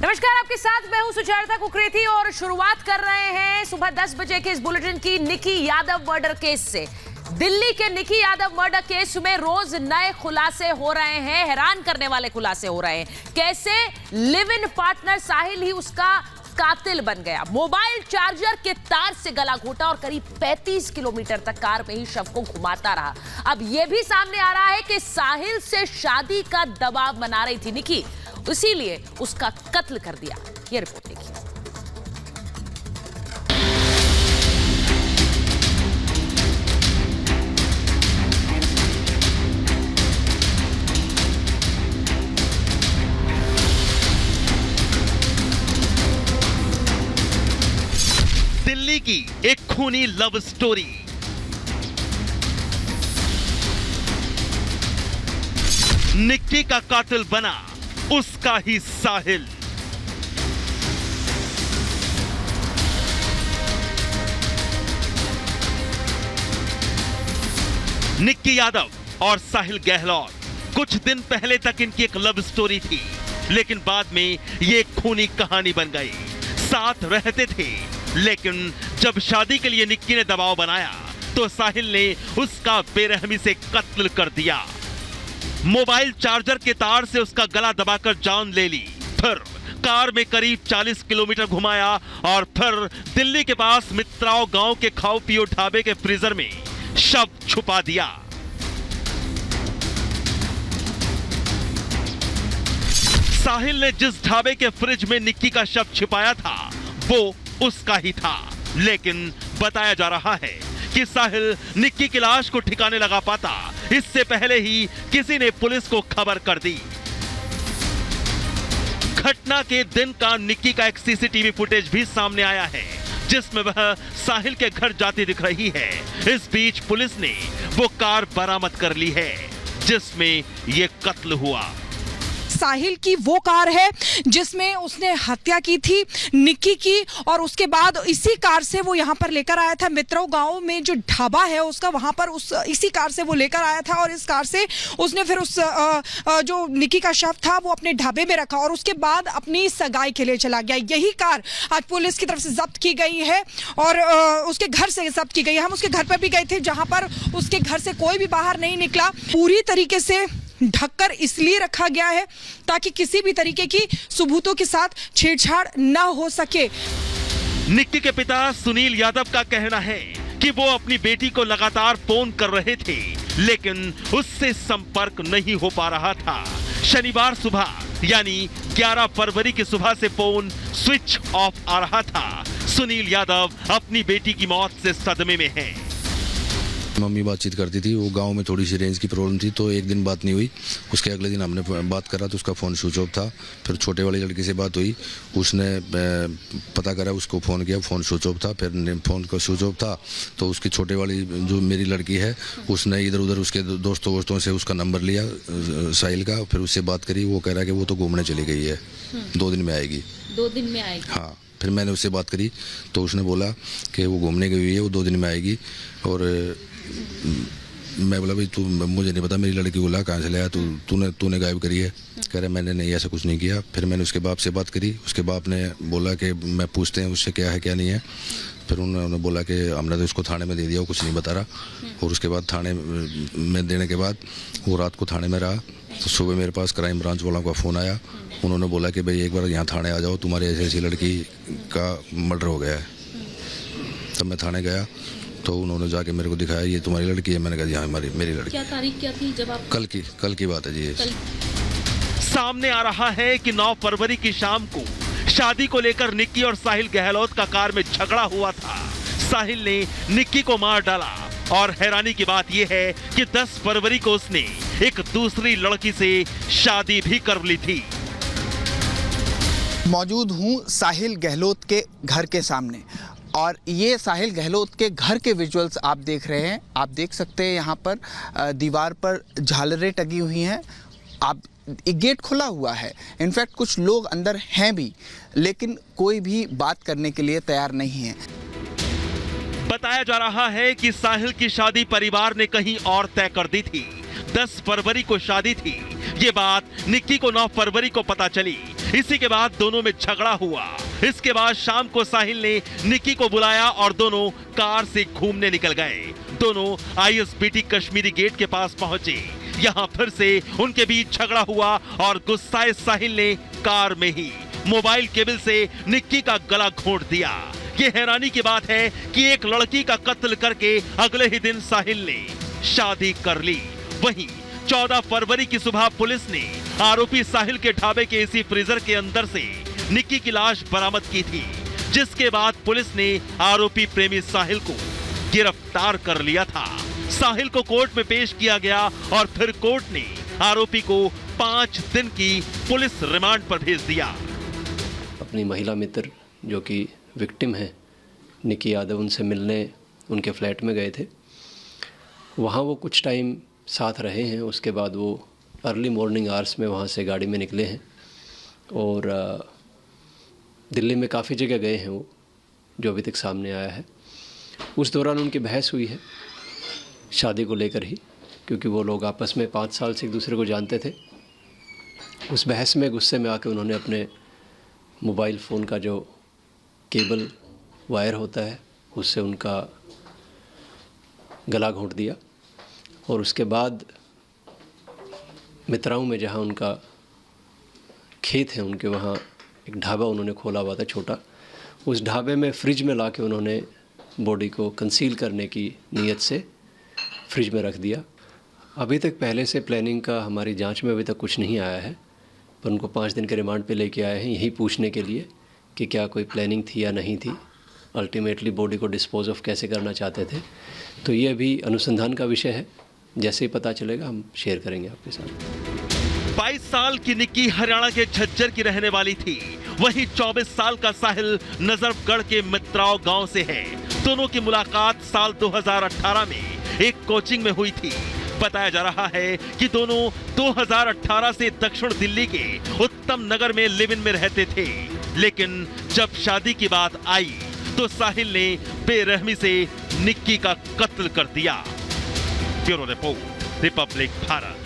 नमस्कार, आपके साथ मैं हूं सुचेता कुकरेती और शुरुआत कर रहे हैं सुबह 10 बजे के इस बुलेटिन की निकी यादव मर्डर केस से। दिल्ली के निकी यादव मर्डर केस में रोज नए खुलासे हो रहे हैं, हैरान करने वाले खुलासे हो रहे हैं। कैसे लिव इन पार्टनर साहिल ही उसका कातिल बन गया, मोबाइल चार्जर के तार से गला घोटा और करीब 35 किलोमीटर तक कार में ही शव को घुमाता रहा। अब यह भी सामने आ रहा है कि साहिल से शादी का दबाव बना रही थी निकी, इसीलिए उसका कत्ल कर दिया। ये रिपोर्ट देखिए। दिल्ली की एक खूनी लव स्टोरी। निक्की का कातिल बना उसका ही साहिल। निक्की यादव और साहिल गहलोत, कुछ दिन पहले तक इनकी एक लव स्टोरी थी, लेकिन बाद में ये एक खूनी कहानी बन गई। साथ रहते थे, लेकिन जब शादी के लिए निक्की ने दबाव बनाया तो साहिल ने उसका बेरहमी से कत्ल कर दिया। मोबाइल चार्जर के तार से उसका गला दबाकर जान ले ली, फिर कार में करीब 40 किलोमीटर घुमाया और फिर दिल्ली के पास मित्राओं गांव के खाओ पियो ढाबे के फ्रीजर में शव छुपा दिया। साहिल ने जिस ढाबे के फ्रिज में निक्की का शव छिपाया था वो उसका ही था, लेकिन बताया जा रहा है कि साहिल निक्की की लाश को ठिकाने लगा पाता इससे पहले ही किसी ने पुलिस को खबर कर दी। घटना के दिन का निक्की का एक सीसीटीवी फुटेज भी सामने आया है, जिसमें वह साहिल के घर जाती दिख रही है। इस बीच पुलिस ने वो कार बरामद कर ली है जिसमें यह कत्ल हुआ। साहिल की वो कार है जिसमें उसने हत्या की थी निक्की की, और उसके बाद इसी कार से वो यहाँ पर लेकर आया था। मित्रों गांव में जो ढाबा है उसका, वहां पर इसी कार से वो लेकर आया था और इस कार से उसने फिर उस जो निक्की का शव था वो अपने ढाबे में रखा और उसके बाद अपनी सगाई के लिए चला गया। यही कार आज पुलिस की तरफ से जब्त की गई है और उसके घर से जब्त की गई है। हम उसके घर पर भी गए थे जहां पर उसके घर से कोई भी बाहर नहीं निकला। पूरी तरीके से ढककर इसलिए रखा गया है ताकि किसी भी तरीके की सबूतों के साथ छेड़छाड़ न हो सके। निक्की के पिता सुनील यादव का कहना है कि वो अपनी बेटी को लगातार फोन कर रहे थे, लेकिन उससे संपर्क नहीं हो पा रहा था। शनिवार सुबह यानी 11 फरवरी की सुबह से फोन स्विच ऑफ आ रहा था। सुनील यादव अपनी बेटी की मौत से सदमे में है। मम्मी बातचीत करती थी, वो गांव में थोड़ी सी रेंज की प्रॉब्लम थी तो एक दिन बात नहीं हुई। उसके अगले दिन हमने बात करा तो उसका फ़ोन स्विच ऑफ था। फिर छोटे वाली लड़की से बात हुई, उसने पता करा, उसको फ़ोन किया, फ़ोन स्विच ऑफ था। फिर फ़ोन का स्विच ऑफ था तो उसकी छोटे वाली जो मेरी लड़की है उसने इधर उधर उसके दोस्तों से उसका नंबर लिया साहिल का, फिर उससे बात करी। वो कह रहा है कि वो तो घूमने चली गई है, 2 दिन में आएगी। 2 दिन में आएगी? हाँ। फिर मैंने उससे बात करी तो उसने बोला कि वो घूमने गई हुई है, वो 2 दिन में आएगी। और मैं बोला भाई तू, मुझे नहीं पता, मेरी लड़की को ला कहाँ से लाया, तूने गायब करी है। कह रहा मैंने नहीं, ऐसा कुछ नहीं किया। फिर मैंने उसके बाप से बात करी, उसके बाप ने बोला कि मैं पूछते हैं उससे क्या है क्या नहीं है। फिर उन्होंने बोला कि हमने तो उसको थाने में दे दिया, वो कुछ नहीं बता रहा। और उसके बाद थाने में देने के बाद वो रात को थाने में रहा तो सुबह मेरे पास क्राइम ब्रांच वालों का फ़ोन आया। उन्होंने बोला कि भाई एक बार यहाँ थाने आ जाओ, तुम्हारी ऐसी लड़की का मर्डर हो गया है। तब मैं थाने गया तो उन्होंने जाके मेरे को दिखाया, ये तुम्हारी लड़की है। मैंने कहा हाँ मेरी लड़की। क्या तारीख क्या थी जब आप? कल की बात है जी। सामने आ रहा है कि 9 फरवरी की शाम को शादी को लेकर निक्की और साहिल गहलोत का कार में झगड़ा हुआ था। साहिल ने निक्की को मार डाला और हैरानी की बात यह है कि 10 फरवरी को उसने एक दूसरी लड़की से शादी भी कर ली थी। मौजूद हूं साहिल गहलोत के घर के सामने और ये साहिल गहलोत के घर के विजुअल्स आप देख रहे हैं। आप देख सकते हैं यहाँ पर दीवार पर झालरें टंगी हुई हैं। आप एक गेट खुला हुआ है, इनफैक्ट कुछ लोग अंदर हैं भी, लेकिन कोई भी बात करने के लिए तैयार नहीं है। बताया जा रहा है कि साहिल की शादी परिवार ने कहीं और तय कर दी थी। 10 फरवरी को शादी थी, ये बात निक्की को 9 फरवरी को पता चली। इसी के बाद दोनों में झगड़ा हुआ। इसके बाद शाम को साहिल ने निक्की को बुलाया और दोनों कार से घूमने निकल गए। दोनों आईएसबीटी कश्मीरी गेट के पास पहुंचे। यहाँ फिर से उनके बीच झगड़ा हुआ और गुस्साए साहिल ने कार में ही मोबाइल केबल से निक्की का गला घोंट दिया। ये हैरानी की बात है कि एक लड़की का कत्ल करके अगले ही दिन साहिल ने शादी कर ली। वहीं 14 फरवरी की सुबह पुलिस ने आरोपी साहिल के ढाबे के इसी फ्रीजर के अंदर से निक्की की लाश बरामद की थी, जिसके बाद पुलिस ने आरोपी प्रेमी साहिल को गिरफ्तार कर लिया था। साहिल को कोर्ट में पेश किया गया और फिर कोर्ट ने आरोपी को 5 दिन की पुलिस रिमांड पर भेज दिया। अपनी महिला मित्र जो कि विक्टिम है निक्की यादव, उनसे मिलने उनके फ्लैट में गए थे। वहाँ वो कुछ टाइम साथ रहे हैं। उसके बाद वो अर्ली मॉर्निंग आवर्स में वहाँ से गाड़ी में निकले हैं और दिल्ली में काफ़ी जगह गए हैं वो, जो अभी तक सामने आया है। उस दौरान उनकी बहस हुई है शादी को लेकर ही, क्योंकि वो लोग आपस में 5 साल से एक दूसरे को जानते थे। उस बहस में गुस्से में आके उन्होंने अपने मोबाइल फ़ोन का जो केबल वायर होता है उससे उनका गला घोंट दिया और उसके बाद मित्राओं में जहाँ उनका खेत है उनके, वहाँ एक ढाबा उन्होंने खोला हुआ था छोटा। उस ढाबे में फ्रिज में ला के उन्होंने बॉडी को कंसील करने की नीयत से फ्रिज में रख दिया। अभी तक पहले से प्लानिंग का हमारी जांच में अभी तक कुछ नहीं आया है, पर उनको 5 दिन के रिमांड पे लेके आए हैं यही पूछने के लिए कि क्या कोई प्लानिंग थी या नहीं थी, अल्टीमेटली बॉडी को डिस्पोज ऑफ कैसे करना चाहते थे। तो ये अभी अनुसंधान का विषय है, जैसे ही पता चलेगा हम शेयर करेंगे आपके साथ। 22 साल की निक्की हरियाणा के झज्जर की रहने वाली थी। वहीं 24 साल का साहिल नजरगढ़ के मित्राव गांव से है। दोनों की मुलाकात साल 2018 में एक कोचिंग में हुई थी। बताया जा रहा है कि दोनों 2018 से दक्षिण दिल्ली के उत्तम नगर में लिव इन में रहते थे, लेकिन जब शादी की बात आई तो साहिल ने बेरहमी से निक्की का कत्ल कर दिया। Bureau report, Republic Bharat.